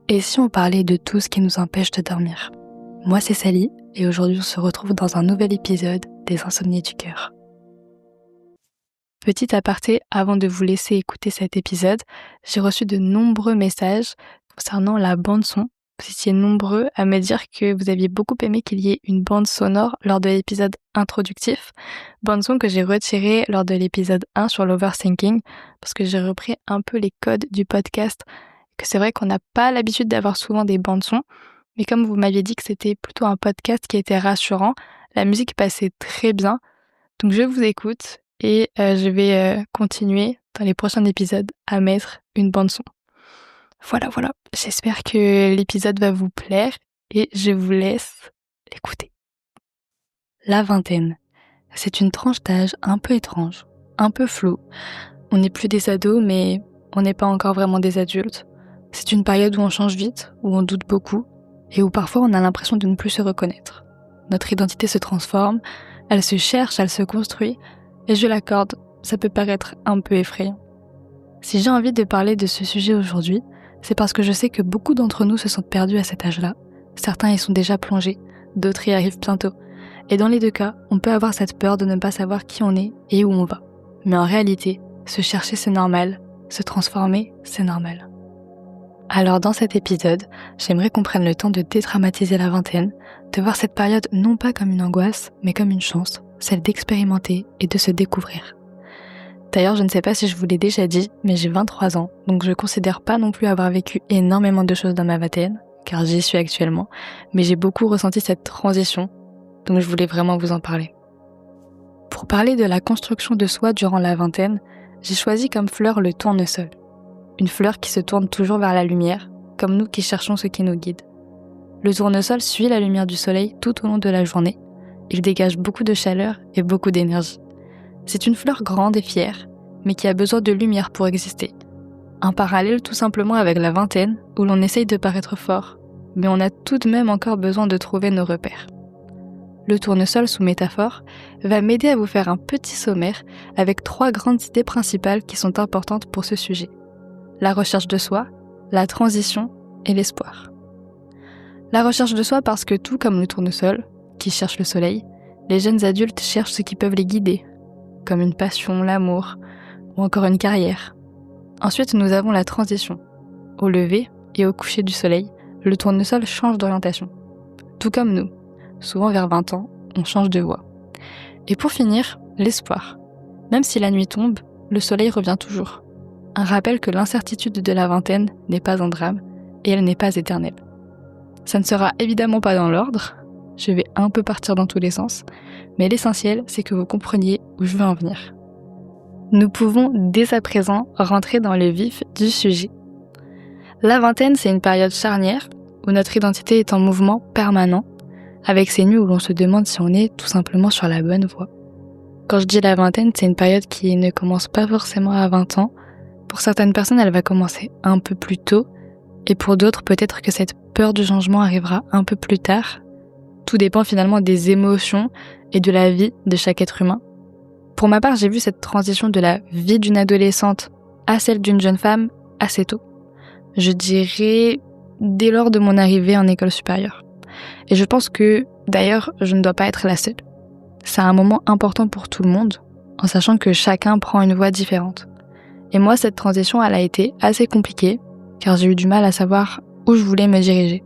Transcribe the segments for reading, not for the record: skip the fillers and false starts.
Et si on parlait de tout ce qui nous empêche de dormir? Moi c'est Sally et aujourd'hui on se retrouve dans un nouvel épisode des Insomnies du cœur. Petit aparté, avant de vous laisser écouter cet épisode, j'ai reçu de nombreux messages concernant la bande son. Vous étiez nombreux à me dire que vous aviez beaucoup aimé qu'il y ait une bande sonore lors de l'épisode introductif, bande son que j'ai retirée lors de l'épisode 1 sur l'overthinking, parce que j'ai repris un peu les codes du podcast, que c'est vrai qu'on n'a pas l'habitude d'avoir souvent des bandes son, mais comme vous m'aviez dit que c'était plutôt un podcast qui était rassurant, la musique passait très bien, donc je vous écoute et je vais continuer dans les prochains épisodes à mettre une bande son. Voilà, j'espère que l'épisode va vous plaire et je vous laisse l'écouter. La vingtaine, c'est une tranche d'âge un peu étrange, un peu floue. On n'est plus des ados mais on n'est pas encore vraiment des adultes. C'est une période où on change vite, où on doute beaucoup et où parfois on a l'impression de ne plus se reconnaître. Notre identité se transforme, elle se cherche, elle se construit et je l'accorde, ça peut paraître un peu effrayant. Si j'ai envie de parler de ce sujet aujourd'hui, c'est parce que je sais que beaucoup d'entre nous se sentent perdus à cet âge-là. Certains y sont déjà plongés, d'autres y arrivent bientôt. Et dans les deux cas, on peut avoir cette peur de ne pas savoir qui on est et où on va. Mais en réalité, se chercher c'est normal, se transformer c'est normal. Alors dans cet épisode, j'aimerais qu'on prenne le temps de dédramatiser la vingtaine, de voir cette période non pas comme une angoisse, mais comme une chance, celle d'expérimenter et de se découvrir. D'ailleurs, je ne sais pas si je vous l'ai déjà dit, mais j'ai 23 ans, donc je considère pas non plus avoir vécu énormément de choses dans ma vingtaine, car j'y suis actuellement, mais j'ai beaucoup ressenti cette transition, donc je voulais vraiment vous en parler. Pour parler de la construction de soi durant la vingtaine, j'ai choisi comme fleur le tournesol. Une fleur qui se tourne toujours vers la lumière, comme nous qui cherchons ce qui nous guide. Le tournesol suit la lumière du soleil tout au long de la journée. Il dégage beaucoup de chaleur et beaucoup d'énergie. C'est une fleur grande et fière, mais qui a besoin de lumière pour exister. Un parallèle tout simplement avec la vingtaine, où l'on essaye de paraître fort, mais on a tout de même encore besoin de trouver nos repères. Le tournesol sous métaphore va m'aider à vous faire un petit sommaire avec 3 grandes idées principales qui sont importantes pour ce sujet. La recherche de soi, la transition et l'espoir. La recherche de soi parce que tout comme le tournesol, qui cherche le soleil, les jeunes adultes cherchent ce qui peuvent les guider, comme une passion, l'amour, ou encore une carrière. Ensuite, nous avons la transition. Au lever et au coucher du soleil, le tournesol change d'orientation. Tout comme nous, souvent vers 20 ans, on change de voie. Et pour finir, l'espoir. Même si la nuit tombe, le soleil revient toujours. Un rappel que l'incertitude de la vingtaine n'est pas un drame, et elle n'est pas éternelle. Ça ne sera évidemment pas dans l'ordre, je vais un peu partir dans tous les sens, mais l'essentiel, c'est que vous compreniez où je veux en venir. Nous pouvons dès à présent rentrer dans le vif du sujet. La vingtaine, c'est une période charnière où notre identité est en mouvement permanent, avec ces nuits où l'on se demande si on est tout simplement sur la bonne voie. Quand je dis la vingtaine, c'est une période qui ne commence pas forcément à 20 ans. Pour certaines personnes, elle va commencer un peu plus tôt, et pour d'autres, peut-être que cette peur du changement arrivera un peu plus tard. Tout dépend finalement des émotions et de la vie de chaque être humain. Pour ma part, j'ai vu cette transition de la vie d'une adolescente à celle d'une jeune femme assez tôt. Je dirais dès lors de mon arrivée en école supérieure. Et je pense que, d'ailleurs, je ne dois pas être la seule. C'est un moment important pour tout le monde, en sachant que chacun prend une voie différente. Et moi, cette transition, elle a été assez compliquée, car j'ai eu du mal à savoir où je voulais me diriger.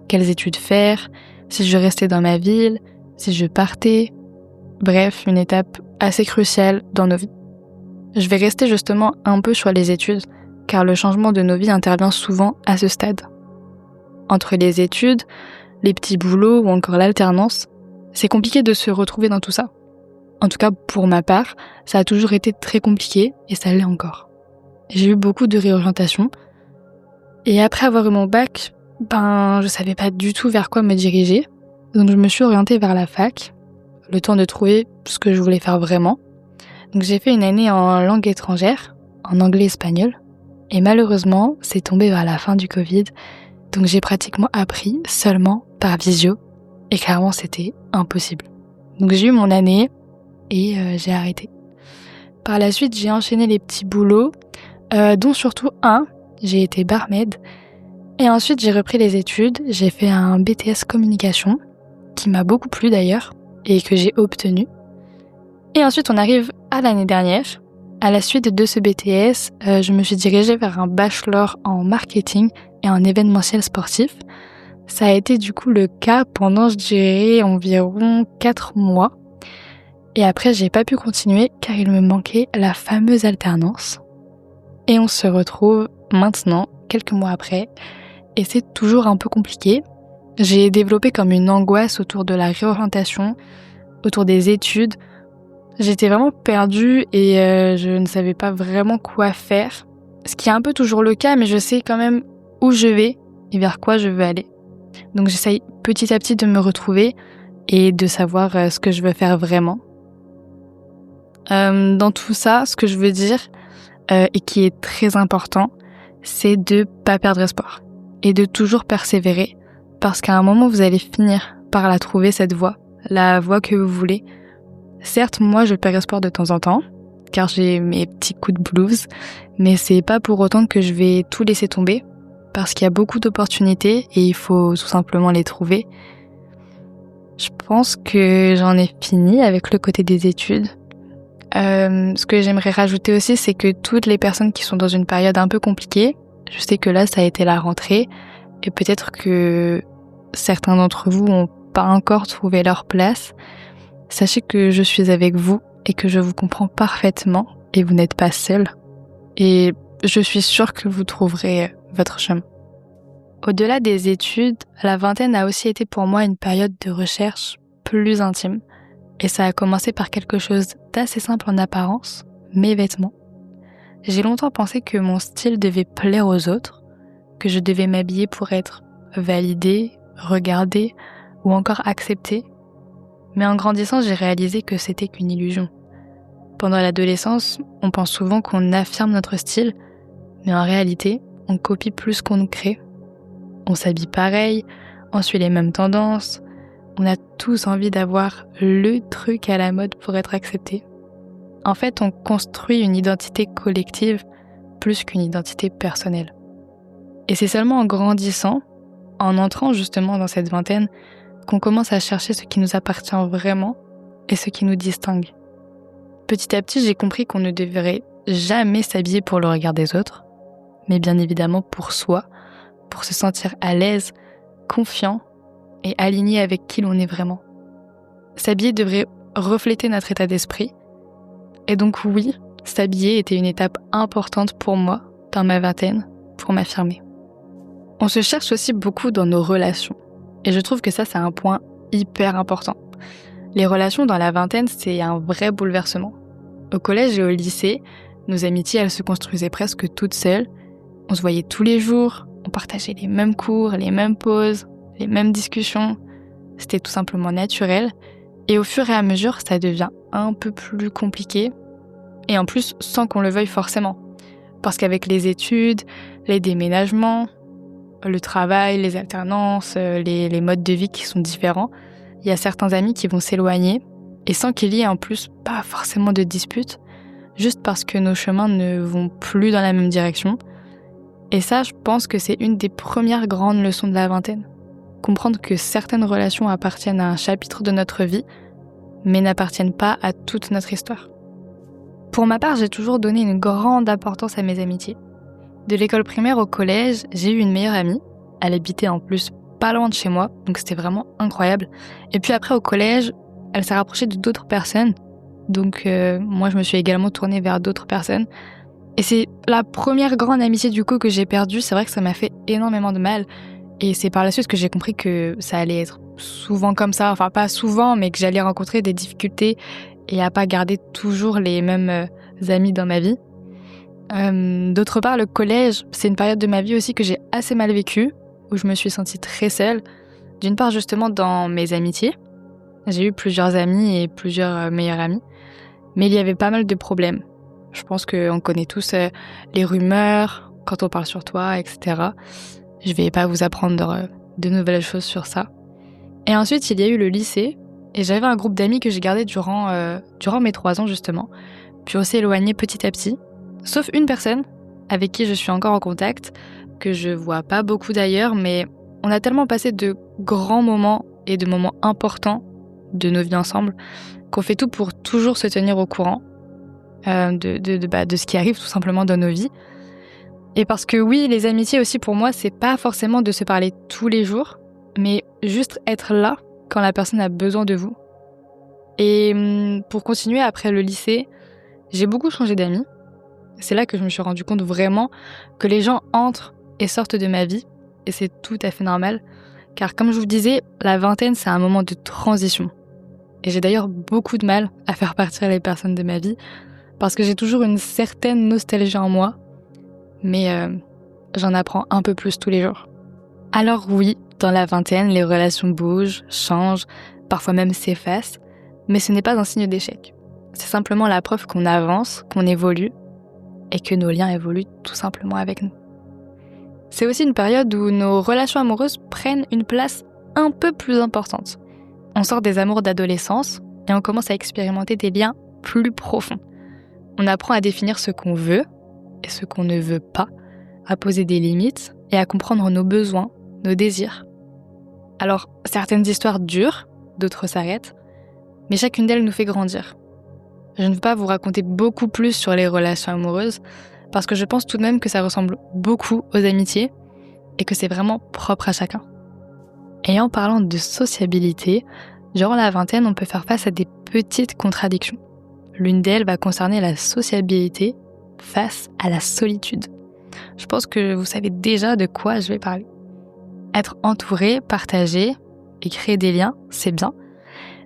Quelles études faire, si je restais dans ma ville, si je partais. Bref, une étape assez cruciale dans nos vies. Je vais rester justement un peu sur les études, car le changement de nos vies intervient souvent à ce stade. Entre les études, les petits boulots ou encore l'alternance, c'est compliqué de se retrouver dans tout ça. En tout cas, pour ma part, ça a toujours été très compliqué et ça l'est encore. J'ai eu beaucoup de réorientation. Et après avoir eu mon bac, je savais pas du tout vers quoi me diriger. Donc je me suis orientée vers la fac, le temps de trouver ce que je voulais faire vraiment. Donc j'ai fait une année en langue étrangère, en anglais-espagnol. Et malheureusement, c'est tombé vers la fin du Covid. Donc j'ai pratiquement appris seulement par visio. Et clairement, c'était impossible. Donc j'ai eu mon année et j'ai arrêté. Par la suite, j'ai enchaîné les petits boulots, dont surtout un, j'ai été barmaid. Et ensuite, j'ai repris les études. J'ai fait un BTS communication, qui m'a beaucoup plu d'ailleurs, et que j'ai obtenu. Et ensuite, on arrive à l'année dernière. À la suite de ce BTS, je me suis dirigée vers un bachelor en marketing et en événementiel sportif. Ça a été du coup le cas pendant, je dirais, environ 4 mois. Et après, j'ai pas pu continuer car il me manquait la fameuse alternance. Et on se retrouve maintenant, quelques mois après, et c'est toujours un peu compliqué. J'ai développé comme une angoisse autour de la réorientation, autour des études. J'étais vraiment perdue et je ne savais pas vraiment quoi faire. Ce qui est un peu toujours le cas, mais je sais quand même où je vais et vers quoi je veux aller. Donc j'essaye petit à petit de me retrouver et de savoir ce que je veux faire vraiment. Dans tout ça, ce que je veux dire, et qui est très important, c'est de pas perdre espoir et de toujours persévérer parce qu'à un moment, vous allez finir par la trouver, cette voie, la voie que vous voulez. Certes, moi, je perds espoir de temps en temps car j'ai mes petits coups de blues, mais c'est pas pour autant que je vais tout laisser tomber parce qu'il y a beaucoup d'opportunités et il faut tout simplement les trouver. Je pense que j'en ai fini avec le côté des études. Ce que j'aimerais rajouter aussi, c'est que toutes les personnes qui sont dans une période un peu compliquée, je sais que là, ça a été la rentrée, et peut-être que certains d'entre vous n'ont pas encore trouvé leur place. Sachez que je suis avec vous et que je vous comprends parfaitement, et vous n'êtes pas seul. Et je suis sûre que vous trouverez votre chemin. Au-delà des études, la vingtaine a aussi été pour moi une période de recherche plus intime. Et ça a commencé par quelque chose d'assez simple en apparence, mes vêtements. J'ai longtemps pensé que mon style devait plaire aux autres, que je devais m'habiller pour être validée, regardée ou encore acceptée. Mais en grandissant, j'ai réalisé que c'était qu'une illusion. Pendant l'adolescence, on pense souvent qu'on affirme notre style, mais en réalité, on copie plus qu'on nous crée. On s'habille pareil, on suit les mêmes tendances. On a tous envie d'avoir le truc à la mode pour être accepté. En fait, on construit une identité collective plus qu'une identité personnelle. Et c'est seulement en grandissant, en entrant justement dans cette vingtaine, qu'on commence à chercher ce qui nous appartient vraiment et ce qui nous distingue. Petit à petit, j'ai compris qu'on ne devrait jamais s'habiller pour le regard des autres, mais bien évidemment pour soi, pour se sentir à l'aise, confiant et aligné avec qui l'on est vraiment. S'habiller devrait refléter notre état d'esprit. Et donc oui, s'habiller était une étape importante pour moi, dans ma vingtaine, pour m'affirmer. On se cherche aussi beaucoup dans nos relations. Et je trouve que ça, c'est un point hyper important. Les relations dans la vingtaine, c'est un vrai bouleversement. Au collège et au lycée, nos amitiés, elles se construisaient presque toutes seules. On se voyait tous les jours, on partageait les mêmes cours, les mêmes pauses, les mêmes discussions, c'était tout simplement naturel. Et au fur et à mesure, ça devient un peu plus compliqué. Et en plus, sans qu'on le veuille forcément. Parce qu'avec les études, les déménagements, le travail, les alternances, les modes de vie qui sont différents, il y a certains amis qui vont s'éloigner. Et sans qu'il y ait en plus pas forcément de dispute, juste parce que nos chemins ne vont plus dans la même direction. Et ça, je pense que c'est une des premières grandes leçons de la vingtaine. Comprendre que certaines relations appartiennent à un chapitre de notre vie, mais n'appartiennent pas à toute notre histoire. Pour ma part, j'ai toujours donné une grande importance à mes amitiés. De l'école primaire au collège, j'ai eu une meilleure amie. Elle habitait en plus pas loin de chez moi, donc c'était vraiment incroyable. Et puis après au collège, elle s'est rapprochée de d'autres personnes. Donc moi, je me suis également tournée vers d'autres personnes. Et c'est la première grande amitié du coup que j'ai perdue. C'est vrai que ça m'a fait énormément de mal. Et c'est par la suite que j'ai compris que ça allait être souvent comme ça. Enfin, pas souvent, mais que j'allais rencontrer des difficultés et à pas garder toujours les mêmes amis dans ma vie. D'autre part, le collège, c'est une période de ma vie aussi que j'ai assez mal vécue, où je me suis sentie très seule. D'une part, justement, dans mes amitiés. J'ai eu plusieurs amis et plusieurs meilleurs amis. Mais il y avait pas mal de problèmes. Je pense qu'on connaît tous les rumeurs, quand on parle sur toi, etc. Je vais pas vous apprendre de nouvelles choses sur ça. Et ensuite, il y a eu le lycée. Et j'avais un groupe d'amis que j'ai gardé durant mes 3 ans, justement. Puis on s'est éloigné petit à petit. Sauf une personne avec qui je suis encore en contact. que je vois pas beaucoup d'ailleurs, mais on a tellement passé de grands moments et de moments importants de nos vies ensemble qu'on fait tout pour toujours se tenir au courant de ce qui arrive tout simplement dans nos vies. Et parce que oui, les amitiés aussi pour moi, c'est pas forcément de se parler tous les jours, mais juste être là quand la personne a besoin de vous. Et pour continuer, après le lycée, j'ai beaucoup changé d'amis. C'est là que je me suis rendu compte vraiment que les gens entrent et sortent de ma vie, et c'est tout à fait normal, car comme je vous disais, la vingtaine, c'est un moment de transition. Et j'ai d'ailleurs beaucoup de mal à faire partir les personnes de ma vie, parce que j'ai toujours une certaine nostalgie en moi, mais j'en apprends un peu plus tous les jours. Alors oui, dans la vingtaine, les relations bougent, changent, parfois même s'effacent, mais ce n'est pas un signe d'échec. C'est simplement la preuve qu'on avance, qu'on évolue, et que nos liens évoluent tout simplement avec nous. C'est aussi une période où nos relations amoureuses prennent une place un peu plus importante. On sort des amours d'adolescence et on commence à expérimenter des liens plus profonds. On apprend à définir ce qu'on veut et ce qu'on ne veut pas, à poser des limites et à comprendre nos besoins, nos désirs. Alors, certaines histoires durent, d'autres s'arrêtent, mais chacune d'elles nous fait grandir. Je ne veux pas vous raconter beaucoup plus sur les relations amoureuses, parce que je pense tout de même que ça ressemble beaucoup aux amitiés et que c'est vraiment propre à chacun. Et en parlant de sociabilité, durant la vingtaine, on peut faire face à des petites contradictions. L'une d'elles va concerner la sociabilité face à la solitude. Je pense que vous savez déjà de quoi je vais parler. Être entouré, partager et créer des liens, c'est bien,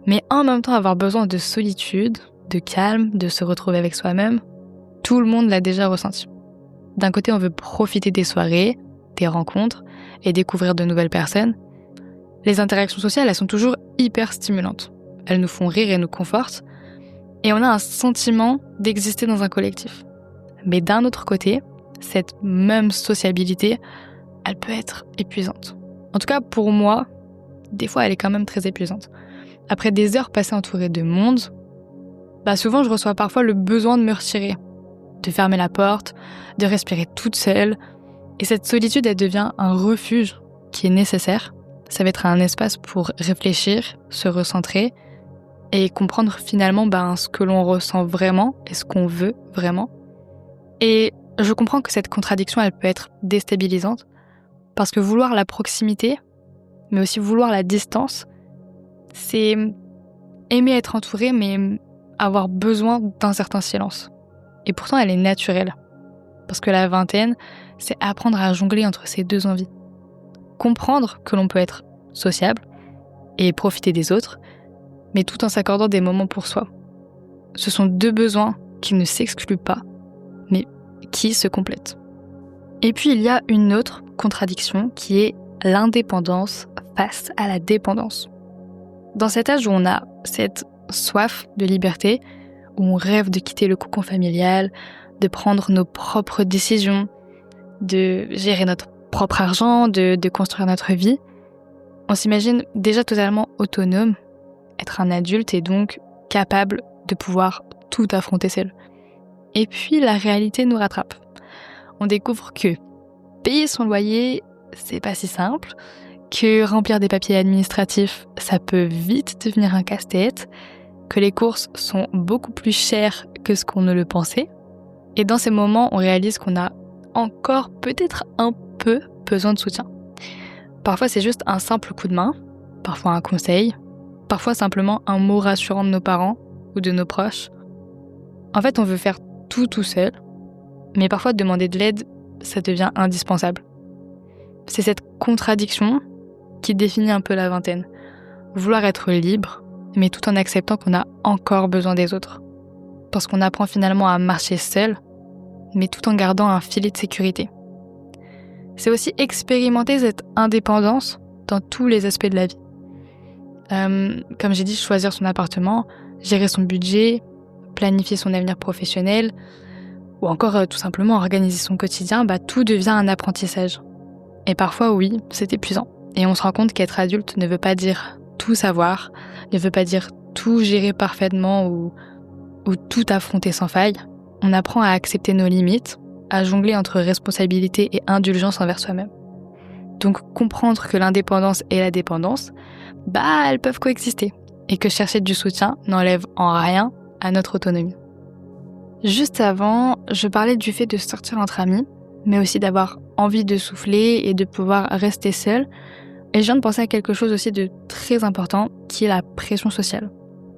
mais en même temps avoir besoin de solitude, de calme, de se retrouver avec soi-même, tout le monde l'a déjà ressenti. D'un côté, on veut profiter des soirées, des rencontres et découvrir de nouvelles personnes. Les interactions sociales, elles sont toujours hyper stimulantes. Elles nous font rire et nous confortent. Et on a un sentiment d'exister dans un collectif. Mais d'un autre côté, cette même sociabilité, elle peut être épuisante. En tout cas, pour moi, des fois, elle est quand même très épuisante. Après des heures passées entourées de monde, souvent je reçois parfois le besoin de me retirer, de fermer la porte, de respirer toute seule. Et cette solitude, elle devient un refuge qui est nécessaire. Ça va être un espace pour réfléchir, se recentrer et comprendre finalement ce que l'on ressent vraiment et ce qu'on veut vraiment. Et je comprends que cette contradiction, elle peut être déstabilisante parce que vouloir la proximité, mais aussi vouloir la distance, c'est aimer être entouré, mais avoir besoin d'un certain silence. Et pourtant, elle est naturelle. Parce que la vingtaine, c'est apprendre à jongler entre ces deux envies. Comprendre que l'on peut être sociable et profiter des autres, mais tout en s'accordant des moments pour soi. Ce sont deux besoins qui ne s'excluent pas, mais qui se complètent. Et puis, il y a une autre contradiction qui est l'indépendance face à la dépendance. Dans cet âge où on a cette soif de liberté, où on rêve de quitter le cocon familial, de prendre nos propres décisions, de gérer notre propre argent, de construire notre vie, on s'imagine déjà totalement autonome, être un adulte et donc capable de pouvoir tout affronter seul. Et puis la réalité nous rattrape. On découvre que payer son loyer, c'est pas si simple, que remplir des papiers administratifs, ça peut vite devenir un casse-tête, que les courses sont beaucoup plus chères que ce qu'on ne le pensait. Et dans ces moments, on réalise qu'on a encore peut-être un peu besoin de soutien. Parfois, c'est juste un simple coup de main, parfois un conseil, parfois simplement un mot rassurant de nos parents ou de nos proches. En fait, on veut faire tout seul, mais parfois demander de l'aide, ça devient indispensable. C'est cette contradiction qui définit un peu la vingtaine. Vouloir être libre, mais tout en acceptant qu'on a encore besoin des autres. Parce qu'on apprend finalement à marcher seul, mais tout en gardant un filet de sécurité. C'est aussi expérimenter cette indépendance dans tous les aspects de la vie. Comme j'ai dit, choisir son appartement, gérer son budget, planifier son avenir professionnel, ou encore tout simplement organiser son quotidien, tout devient un apprentissage. Et parfois, oui, c'est épuisant. Et on se rend compte qu'être adulte ne veut pas dire tout savoir, ne veut pas dire tout gérer parfaitement ou tout affronter sans faille. On apprend à accepter nos limites, à jongler entre responsabilité et indulgence envers soi-même. Donc comprendre que l'indépendance et la dépendance, elles peuvent coexister et que chercher du soutien n'enlève en rien à notre autonomie. Juste avant, je parlais du fait de sortir entre amis, mais aussi d'avoir envie de souffler et de pouvoir rester seul. Et je viens de penser à quelque chose aussi de très important, qui est la pression sociale,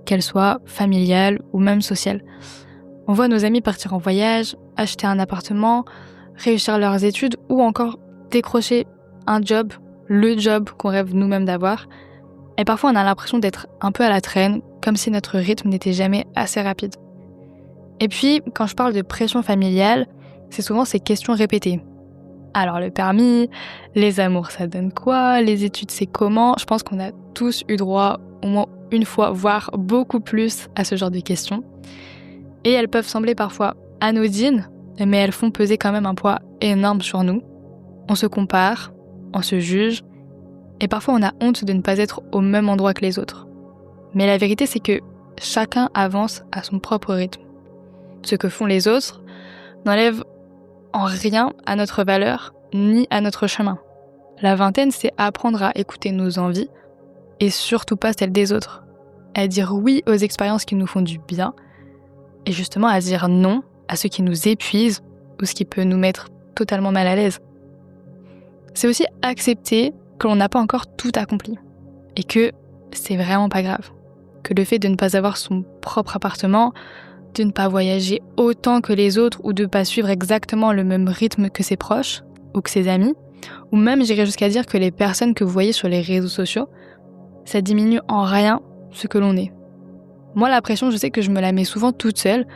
qu'elle soit familiale ou même sociale. On voit nos amis partir en voyage, acheter un appartement, réussir leurs études ou encore décrocher un job, le job qu'on rêve nous-mêmes d'avoir. Et parfois on a l'impression d'être un peu à la traîne, comme si notre rythme n'était jamais assez rapide. Et puis, quand je parle de pression familiale, c'est souvent ces questions répétées. Alors le permis, les amours ça donne quoi, les études c'est comment? Je pense qu'on a tous eu droit au moins une fois, voire beaucoup plus à ce genre de questions. Et elles peuvent sembler parfois anodines, mais elles font peser quand même un poids énorme sur nous. On se compare, on se juge, et parfois on a honte de ne pas être au même endroit que les autres. Mais la vérité c'est que chacun avance à son propre rythme. Ce que font les autres n'enlève en rien à notre valeur ni à notre chemin. La vingtaine, c'est apprendre à écouter nos envies et surtout pas celles des autres. À dire oui aux expériences qui nous font du bien et justement à dire non à ce qui nous épuise ou ce qui peut nous mettre totalement mal à l'aise. C'est aussi accepter que l'on n'a pas encore tout accompli et que c'est vraiment pas grave. Que le fait de ne pas avoir son propre appartement, de ne pas voyager autant que les autres ou de ne pas suivre exactement le même rythme que ses proches ou que ses amis, ou même j'irais jusqu'à dire que les personnes que vous voyez sur les réseaux sociaux, ça diminue en rien ce que l'on est. Moi, la pression, je sais que je me la mets souvent toute seule.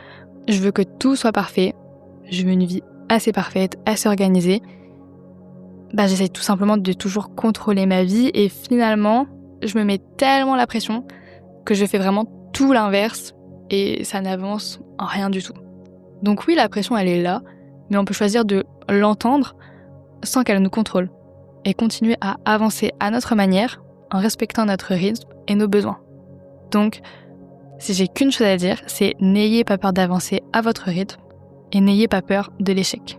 Je veux que tout soit parfait. Je veux une vie assez parfaite, assez organisée. J'essaie tout simplement de toujours contrôler ma vie et finalement, je me mets tellement la pression que je fais vraiment tout l'inverse et ça n'avance en rien du tout. Donc oui, la pression, elle est là, mais on peut choisir de l'entendre sans qu'elle nous contrôle et continuer à avancer à notre manière en respectant notre rythme et nos besoins. Donc, si j'ai qu'une chose à dire, c'est n'ayez pas peur d'avancer à votre rythme et n'ayez pas peur de l'échec.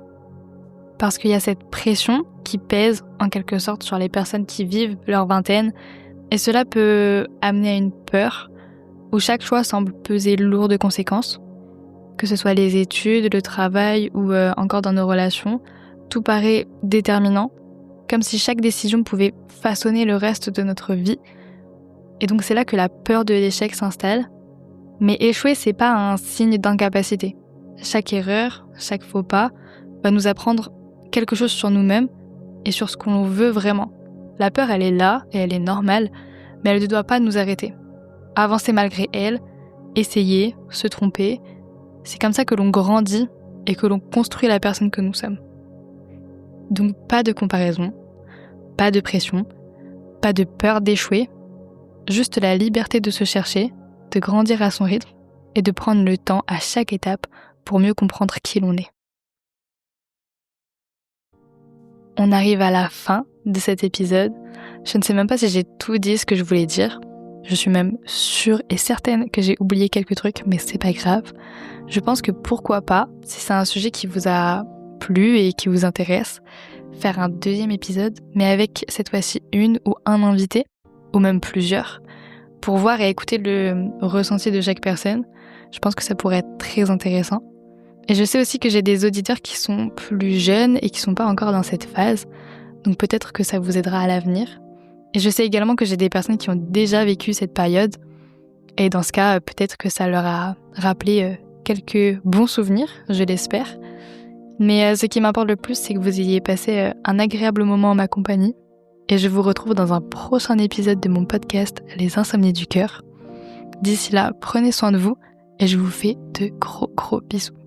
Parce qu'il y a cette pression qui pèse en quelque sorte sur les personnes qui vivent leur vingtaine et cela peut amener à une peur où chaque choix semble peser lourd de conséquences, que ce soit les études, le travail ou encore dans nos relations, tout paraît déterminant, comme si chaque décision pouvait façonner le reste de notre vie. Et donc c'est là que la peur de l'échec s'installe. Mais échouer, c'est pas un signe d'incapacité. Chaque erreur, chaque faux pas va nous apprendre quelque chose sur nous-mêmes et sur ce qu'on veut vraiment. La peur, elle est là et elle est normale, mais elle ne doit pas nous arrêter. Avancer malgré elle, essayer, se tromper, c'est comme ça que l'on grandit et que l'on construit la personne que nous sommes. Donc pas de comparaison, pas de pression, pas de peur d'échouer, juste la liberté de se chercher, de grandir à son rythme et de prendre le temps à chaque étape pour mieux comprendre qui l'on est. On arrive à la fin de cet épisode. Je ne sais même pas si j'ai tout dit ce que je voulais dire. Je suis même sûre et certaine que j'ai oublié quelques trucs, mais c'est pas grave. Je pense que pourquoi pas, si c'est un sujet qui vous a plu et qui vous intéresse, faire un deuxième épisode, mais avec cette fois-ci une ou un invité, ou même plusieurs, pour voir et écouter le ressenti de chaque personne. Je pense que ça pourrait être très intéressant. Et je sais aussi que j'ai des auditeurs qui sont plus jeunes et qui sont pas encore dans cette phase, donc peut-être que ça vous aidera à l'avenir. Et je sais également que j'ai des personnes qui ont déjà vécu cette période, et dans ce cas, peut-être que ça leur a rappelé quelques bons souvenirs, je l'espère. Mais ce qui m'importe le plus, c'est que vous ayez passé un agréable moment en ma compagnie, et je vous retrouve dans un prochain épisode de mon podcast Les Insomnies du Cœur. D'ici là, prenez soin de vous, et je vous fais de gros bisous.